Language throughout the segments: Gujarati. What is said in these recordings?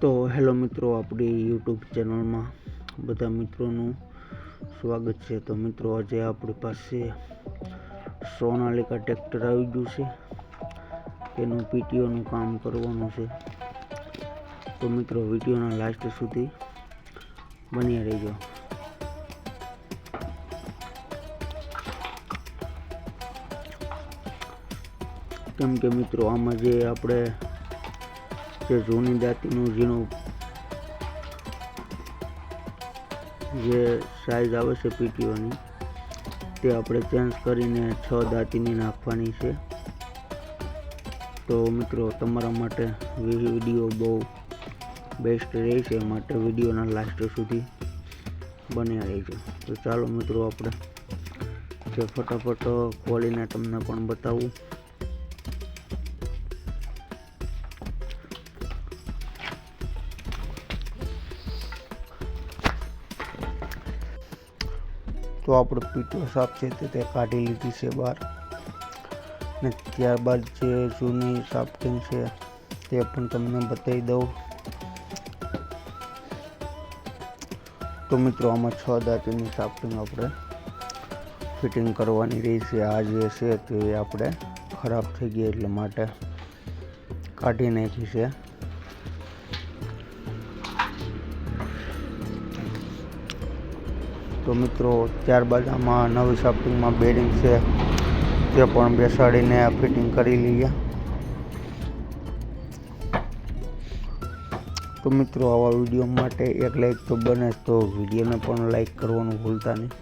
તો હેલો મિત્રો, આપણી યુટ્યુબ ચેનલમાં બધા મિત્રોનું સ્વાગત છે। તો મિત્રો, આજે આપણી પાસે સોનાલિકા ટ્રેક્ટર આવી ગયું છે, તેનું પીટીઓનું કામ કરવાનું છે। તો મિત્રો, વિડીયોના લાસ્ટ સુધી બન્યા રહેજો। કેમ કે મિત્રો, આમાં જે આપણે જે જૂની જાતિનું ઝીણું જે સાઈઝ આવે છે પીટીઓની, તે આપણે ચેન્જ કરીને 6 દાંતીની નાખવાની છે। તો મિત્રો, તમારા માટે વિડીયો બહુ બેસ્ટ રહેશે, માટે વિડીયોના લાસ્ટ સુધી બન્યા રહેજો। તો ચાલો મિત્રો, આપણે જે ફટાફટ ખોલીને તમને પણ બતાવું। તો આપણે પીટીઓ સાફ છે તે કાઢી લીધી છે બહાર, ને ત્યારબાદ જે જૂની સાફ્ટિંગ છે તે પણ તમને બતાવી દઉં। તો મિત્રો, આમાં 6 દાંતીની સાફ્ટિંગ આપણે ફિટિંગ કરવાની રહેશે। આ જે છે તે આપણે ખરાબ થઈ ગઈ એટલે માટે કાઢી નાખી છે। તો મિત્રો, ત્યારબાદ આમાં નવી સાફ્ટિંગમાં બેરિંગ છે તે પણ બેસાડીને ફિટિંગ કરી લઈએ। તો મિત્રો, આવા વિડીયો માટે એક લાઈક તો બને, તો વિડીયોને પણ લાઈક કરવાનું ભૂલતા નહીં।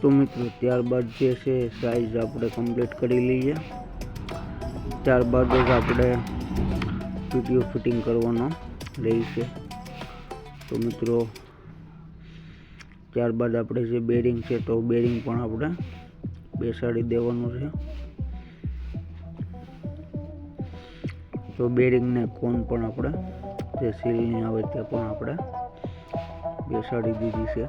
તો મિત્રો, ત્યારબાદ જે છે સાઈઝ આપણે કમ્પ્લીટ કરી લઈએ। ત્યારબાદ જ આપણે પીટીઓ ફિટિંગ કરવાનો રહેશે। તો મિત્રો, ત્યારબાદ આપણે જે બેરિંગ છે તો બેરિંગ પણ આપણે બેસાડી દેવાનું છે। તો બેરિંગને કોન પણ આપણે જે સીલની આવે તે પણ આપણે બેસાડી દીધી છે।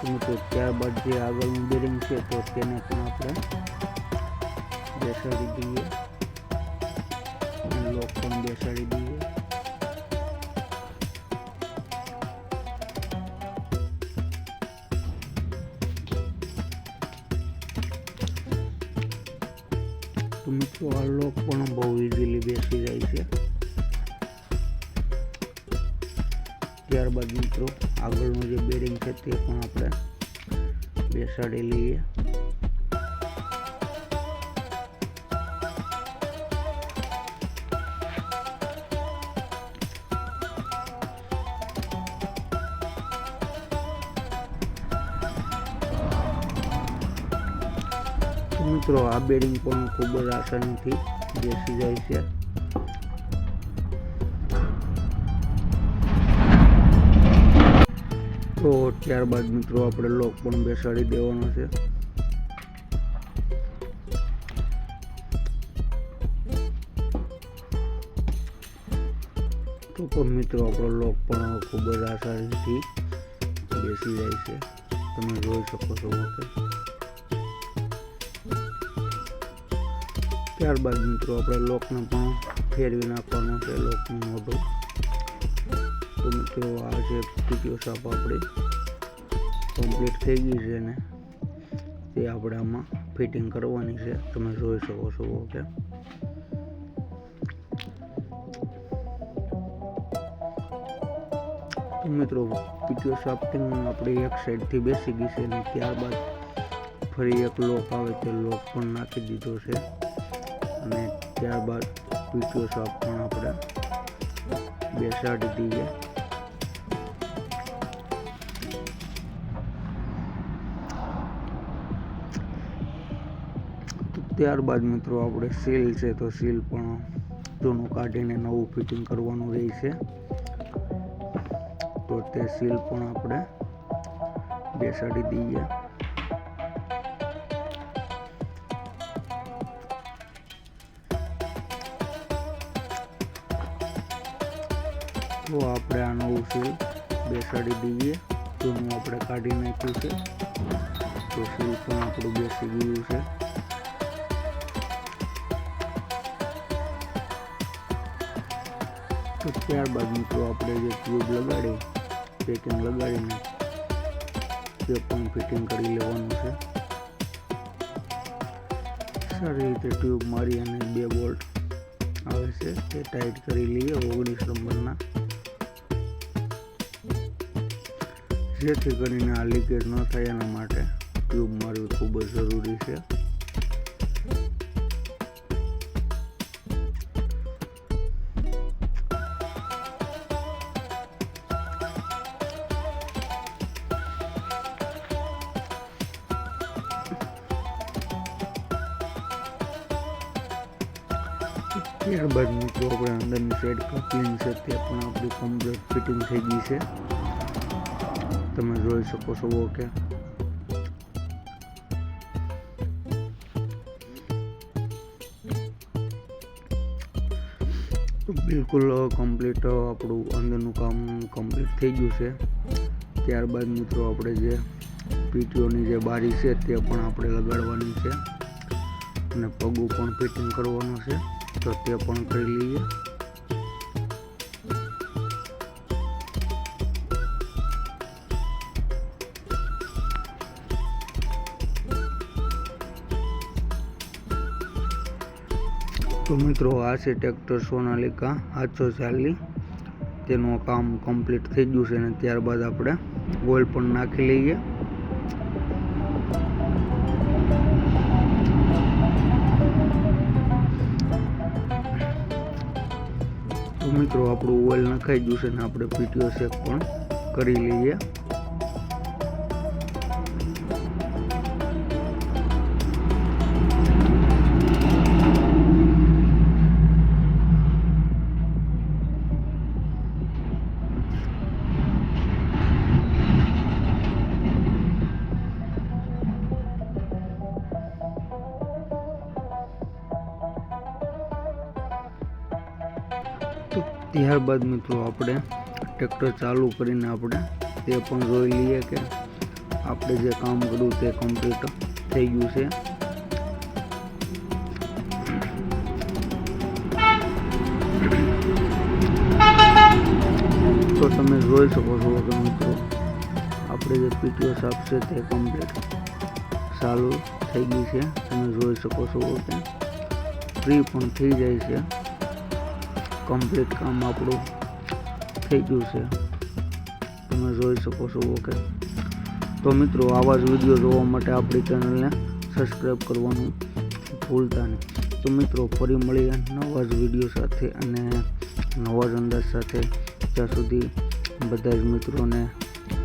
મિત્રો, ત્યારબાદ જે આગળનું બેરિંગ છે તો તેને પણ આપણે બેસાડી દઈએ અને લોક પણ બેસાડી દઈએ। તો મિત્રો, આ લોક પણ બહુ ઇઝીલી બેસી જાય છે। ત્યારબાદ મિત્રો, આગળનું જે બેરિંગ છે તે પણ આપણે બેસાડી લઈએ। તો મિત્રો, આ બેરિંગ પણ ખૂબ જ આસાનીથી બેસી જાય છે। તો ત્યારબાદ મિત્રો, આપણે લોક પણ બેસાડી દેવાનો છે। તો પણ મિત્રો, આપણો લોક પણ ખૂબ જ આસાનીથી બેસી જાય છે, તમે જોઈ શકો છો કે। ત્યારબાદ મિત્રો, આપણે લોકને પણ ફેરવી નાખવાનું છે, લોકનું મોઢું। તો મિત્રો, આ જે પીટીઓ સાફ આપણી કમ્પ્લીટ થઈ ગઈ છે ને તે આપણે આમાં ફિટિંગ કરવાની છે, તમે જોઈ શકો છો કે। તો મિત્રો, પીટીઓ સાફ્ટિંગ આપણી એક સાઈડથી બેસી ગઈ છે, અને ત્યારબાદ ફરી એક લોક આવે તે લોક પણ નાખી દીધો છે। અને ત્યારબાદ પીટીઓ શાફ્ટ પણ આપણે બેસાડી દઈએ. ત્યારબાદ મિત્રો આપણે સીલ છે તો સીલ પણ જૂનું કાઢીને નવું ફિટિંગ કરવાનું રહેશે. તો તે સીલ પણ આપણે બેસાડી દઈએ. તો આપણે આ નવું સીલ બેસાડી દઈએ. જૂનું આપણે કાઢી નાખ્યું છે તો સીલ પણ આપણું બેસી ગયું છે. તો ત્યારબાદ મિત્રો આપણે જે ટ્યુબ લગાડી પેકિંગ લગાડીને તે પણ ફિટિંગ કરી લેવાનું છે. સારી રીતે ટ્યુબ મારી અને 2 બોલ્ટ આવે છે તે ટાઈટ કરી લઈએ 19 નંબરના, જેથી કરીને આ લીકેજ ન થાય એના માટે ટ્યુબ મારવી ખૂબ જ જરૂરી છે. ત્યારબાદ મિત્રો આપણે અંદરની સાઈડ કપલિંગ છે તે પણ આપણી કમ્પ્લીટ ફિટિંગ થઈ ગઈ છે. તમે જોઈ શકો છો કે બિલકુલ કમ્પ્લીટ આપણું અંદરનું કામ કમ્પ્લીટ થઈ ગયું છે. ત્યારબાદ મિત્રો આપણે જે પીટીઓની જે બારી છે તે પણ આપણે લગાડવાની છે અને પગું પણ ફિટિંગ કરવાનું છે તો તે પણ કરી લઈએ. તો મિત્રો આ છે ટ્રેક્ટર સોનાલિકા 840, તેનું કામ કમ્પ્લીટ થઈ ગયું છે અને ત્યારબાદ આપણે ઓઇલ પણ નાખી લઈએ. તો મિત્રો આપણું ઓઇલ નખાઈ ગયું છે અને આપણે પીટીઓ ચેક પણ કરી લઈએ. ત્યારબાદ મિત્રો આપણે ટ્રેક્ટર ચાલુ કરીને આપણે તે પણ જોઈ લઈએ કે આપણે જે કામ કર્યું તે કમ્પ્લીટ થઈ ગયું છે. તો તમે જોઈ શકો છો કે મિત્રો આપણે જે પીટીઓ શાફ્ટ છે તે કમ્પ્લીટ ચાલુ થઈ ગઈ છે. તમે જોઈ શકો છો કે ફ્રી પણ થઈ જાય છે. કમ્પ્લીટ કામ આપણું થઈ ગયું છે. તમે જોઈ શકો છો કે તો મિત્રો આવા જ વિડીયો જોવા માટે આપણી ચેનલને સબસ્ક્રાઈબ કરવાનું ભૂલતા નહીં. તો મિત્રો ફરી મળીએ નવા જ વિડીયો સાથે અને નવા જ અંદાજ સાથે. ત્યાં સુધી બધા જ મિત્રોને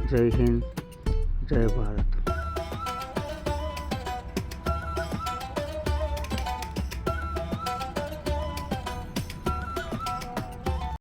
જય હિન્દ, જય ભારત.